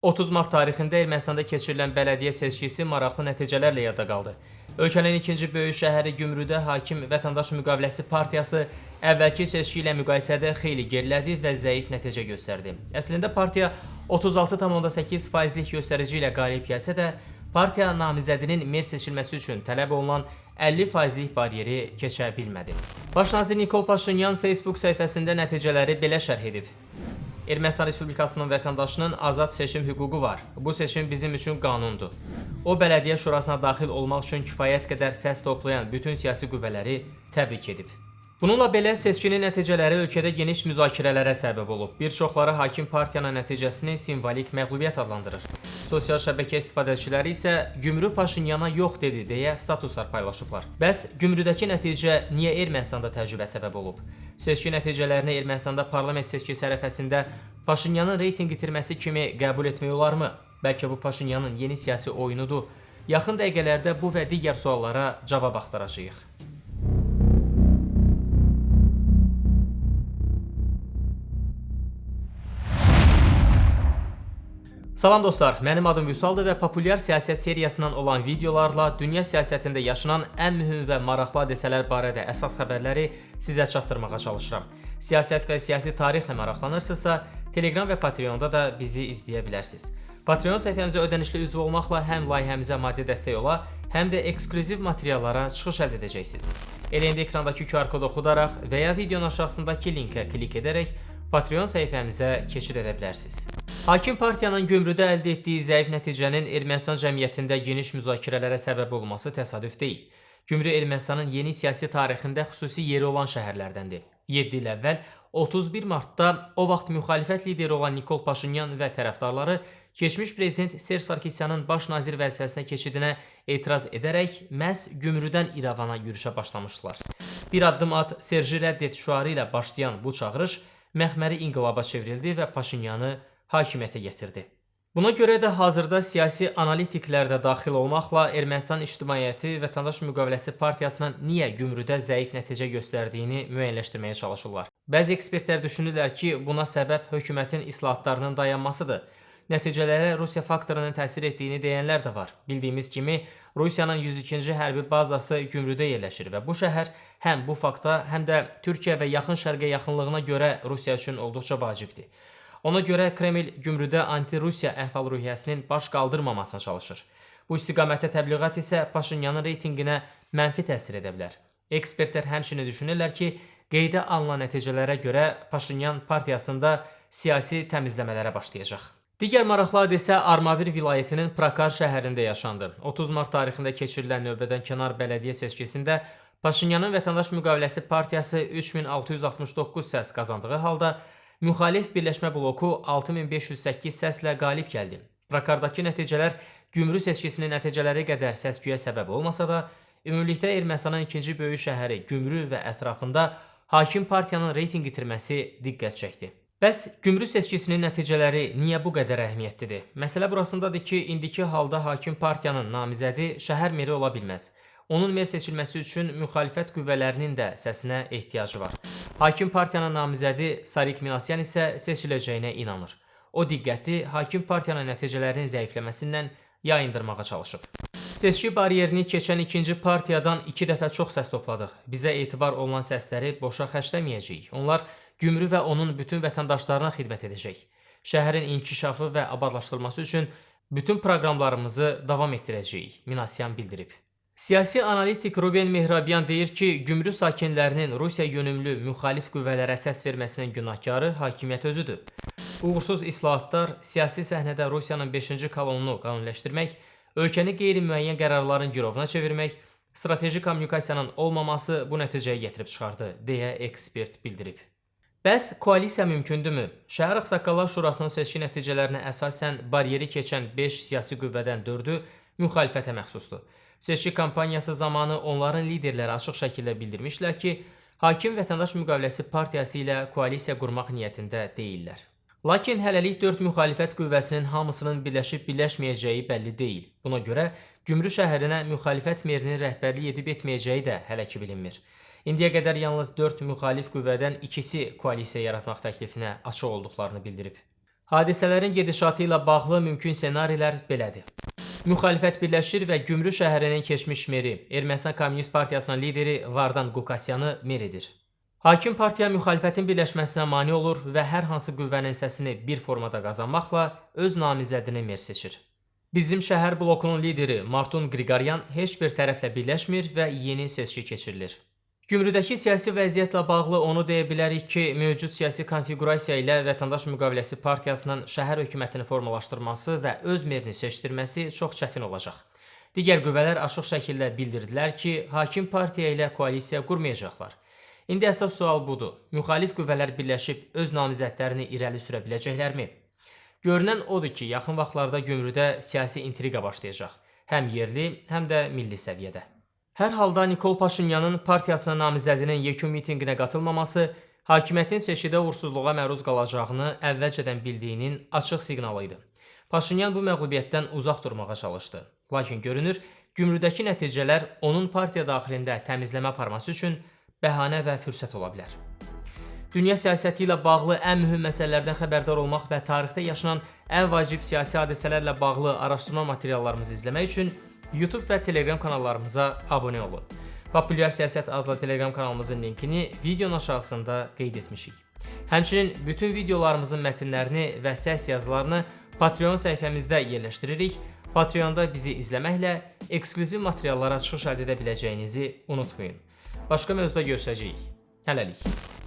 30 mart tarixində Ermənistanda keçirilən bələdiyyə seçkisi maraqlı nəticələrlə yadda qaldı. Ölkənin ikinci böyük şəhəri Gümrüdə hakim Vətəndaş Müqaviləsi partiyası əvvəlki seçki ilə müqayisədə xeyli gerilədi və zəif nəticə göstərdi. Əslində partiya 36,8%lik göstərici ilə qalib gəlsə də, partiya namizədinin mer seçilməsi üçün tələb olunan 50%lik bariyeri keçə bilmədi. Baş nazir Nikol Paşinyan Facebook səhifəsində nəticələri belə şərh edib. Ermənistan Respublikasının vətəndaşının azad seçim hüququ var. Bu seçim bizim üçün qanundur. O, bələdiyyə şurasına daxil olmaq üçün kifayət qədər səs toplayan bütün siyasi qüvvələri təbrik edib. Bununla belə seçkinin nəticələri ölkədə geniş müzakirələrə səbəb olub. Bir çoxları hakim partiyanın nəticəsini simvolik məğlubiyyət adlandırır. Sosial şəbəkə istifadəçiləri isə Gümrü Paşinyana yox dedi deyə statuslar paylaşıblar. Bəs Gümrüdəki nəticə niyə Ermənistanda təəccübə səbəb olub? Seçki nəticələrini Ermənistanda parlament seçkisi ərəfəsində Paşinyanın reytinq itirməsi kimi qəbul etmək olarmı? Bəlkə bu Paşinyanın yeni siyasi oyunudur? Yaxın dəqiqələrdə bu və digər suallara cavab axtaracağıq. Salam dostlar, mənim adım Vüsaldır və populyar siyasət seriyasından olan videolarla dünya siyasətində yaşanan ən mühüm və maraqlı hadisələr barədə əsas xəbərləri sizə çatdırmağa çalışıram. Siyasət və siyasi tarixlə maraqlanırsınızsa, Telegram və Patreonda da bizi izləyə bilərsiniz. Patreon səhifəmizə ödənişli üzv olmaqla həm layihəmizə maddi dəstək ola, həm də ekskluziv materiallara çıxış əldə edəcəksiniz. Elə indi ekrandakı QR kodu oxudaraq və ya videonun aşağısındakı linkə klik edərək Patreon səhifəmizə keçid edə bilərsiniz. Hakim partiyanın Gümrüdə əldə etdiyi zəif nəticənin Ermənistan cəmiyyətində geniş müzakirələrə səbəb olması təsadüf deyil. Gümrü Ermənistanın yeni siyasi tarixində xüsusi yeri olan şəhərlərdəndir. 7 il əvvəl 31 martda o vaxt müxalifət lideri olan Nikol Paşinyan və tərəfdarları keçmiş prezident Serj Sarkisyanın baş nazir vəzifəsinə keçidinə etiraz edərək məhz Gümrüdən İrəvana yürüşə başlamışdılar. Bir addım at, Serji rədd et şüarı ilə başlayan bu çağırış məxməri inqilaba çevrildi və Paşinyanı hakimiyyətə gətirdi. Buna görə də hazırda siyasi analitiklər də daxil olmaqla Ermənistan ictimaiyyəti Vətəndaş Müqaviləsi partiyasının niyə Gümrüdə zəif nəticə göstərdiyini müəyyənləşdirməyə çalışırlar. Bəzi ekspertlər düşünürlər ki, buna səbəb hökumətin islahatlarının dayanmasıdır. Nəticələrə Rusiya faktorunun təsir etdiyini deyənlər də var. Bildiyimiz kimi, Rusiyanın 102-ci hərbi bazası Gümrüdə yerləşir və bu şəhər həm bu fakta, həm də Türkiyə və yaxın şərqə yaxınlığına görə Rusiya üçün olduqca vacibdir. Ona görə Kreml Gümrüdə anti-Rusiya əhval-ruhiyyəsinin baş qaldırmamasına çalışır. Bu istiqamətdə təbliğat isə Paşinyanın reytinginə mənfi təsir edə bilər. Ekspertlər həmçinin düşünürlər ki, qeydə alınan nəticələrə görə Paşinyan partiyasında siyasi təmizləmələrə başlayacaq. Digər maraqlı hadisə Armavir vilayətinin Prakar şəhərində yaşandı. 30 mart tarixində keçirilən növbədənkənar bələdiyyə seçkisində Paşinyanın Vətəndaş Müqaviləsi partiyası 3669 səs qazandığı halda müxalif birləşmə bloku 6508 səslə qalib gəldi. Prakardakı nəticələr Gümrü seçkisinin nəticələri qədər səs-küyə səbəb olmasa da, ümumilikdə Ermənistanın ikinci böyük şəhəri Gümrü və ətrafında hakim partiyanın reytinq itirməsi diqqət çəkdi. Bəs Gümrü seçkisinin nəticələri niyə bu qədər əhəmiyyətlidir? Məsələ burasındadır ki, indiki halda hakim partiyanın namizədi şəhər meri ola bilməz. Onun mer seçilməsi üçün müxalifət qüvvələrinin də səsinə ehtiyacı var. Hakim partiyanın namizədi Sarik Minasyan isə seçiləcəyinə inanır. O diqqəti hakim partiyanın nəticələrinin zəifləməsindən yayındırmağa çalışıb. Seçki bariyerini keçən ikinci partiyadan 2 dəfə çox səs topladıq. Bizə etibar olunan səsləri boşa xərcləməyəcəyik. Onlar Gümrü və onun bütün vətəndaşlarına xidmət edəcək. Şəhərin inkişafı və abadlaşdırılması üçün bütün proqramlarımızı davam etdirəcəyik, Minasyan bildirib. Siyasi analitik Ruben Mehrabyan deyir ki, Gümrü sakinlərinin Rusiya yönümlü müxalif qüvvələrə səs verməsinin günahkarı hakimiyyət özüdür. Uğursuz islahatlar, siyasi səhnədə Rusiyanın 5-ci kolonunu qanuniləşdirmək, ölkəni qeyri-müəyyən qərarların girovuna çevirmək, strateji kommunikasiyanın olmaması bu nəticəyə gətirib çıxardı, deyə ekspert bildirib. Bəs koalisiya mümkündürmü? Şəhər Ağsaqqallar Şurasının seçki nəticələrinə əsasən bariyeri keçən 5 siyasi qüvvədən 4-ü müxalifətə məxsusdur. Seçki kampaniyası zamanı onların liderləri açıq şəkildə bildirmişlər ki, hakim Vətəndaş Müqaviləsi partiyası ilə koalisiya qurmaq niyyətində deyillər. Lakin hələlik 4 müxalifət qüvvəsinin hamısının birləşib birləşməyəcəyi bəlli deyil. Buna görə Gümrü şəhərinə müxalifət merinin rəhbərlik edib etməyəcəyi də hələ ki bilinmir. İndiyə qədər yalnız 4 müxalif qüvvədən ikisi koalisiya yaratmaq təklifinə açıq olduqlarını bildirib. Hadisələrin gedişatı ilə bağlı mümkün ssenarilər belədir. Müxalifət birləşir və Gümrü şəhərinin keçmiş meri, Ermənistan Kommunist Partiyasının lideri Vardan Qukasyanı mer edir. Hakim partiya müxalifətin birləşməsinə mane olur və hər hansı qüvvənin səsini bir formada qazanmaqla öz namizədini mer seçir. Bizim şəhər blokunun lideri Martun Qriqoryan heç bir tərəflə birləşmir və yeni seçki keçirilir. Gümrüdəki siyasi vəziyyətlə bağlı onu deyə bilərik ki, mövcud siyasi konfiqurasiya ilə Vətəndaş Müqaviləsi Partiyasının şəhər hökumətini formalaşdırması və öz merini seçdirməsi çox çətin olacaq. Digər qüvvələr açıq şəkildə bildirdilər ki, hakim partiya ilə koalisiya qurmayacaqlar. İndi əsas sual budur. Müxalif qüvvələr birləşib öz namizədlərini irəli sürə biləcəklərmi? Görünən odur ki, yaxın vaxtlarda Gümrüdə siyasi intriqa başlayacaq. Həm yerli, həm də milli səviyyədə. Hər halda Nikol Paşinyanın partiyasının namizədinin yekun mitinqinə qatılmaması hakimiyyətin seçkidə uğursuzluğa məruz qalacağını əvvəlcədən bildiyinin açıq siqnalı idi. Paşinyan bu məğlubiyyətdən uzaq durmağa çalışdı. Lakin görünür, Gümrüdəki nəticələr onun partiya daxilində təmizləmə aparması üçün bəhanə və fürsət ola bilər. Dünya siyasəti ilə bağlı ən mühüm məsələlərdən xəbərdar olmaq və tarixdə yaşanan ən vacib siyasi hadisələrlə bağlı araşdırma materiallarımızı izləmək üçün YouTube və Telegram kanallarımıza abunə olun. Populyar Siyasət adlı Telegram kanalımızın linkini videonun aşağısında qeyd etmişik. Həmçinin bütün videolarımızın mətnlərini və səs yazılarını Patreon səhifəmizdə yerləşdiririk. Patreonda bizi izləməklə eksklüziv materiallara çıxış əldə edə biləcəyinizi unutmayın. Başqa mövzuda görüşəcəyik. Hələlik.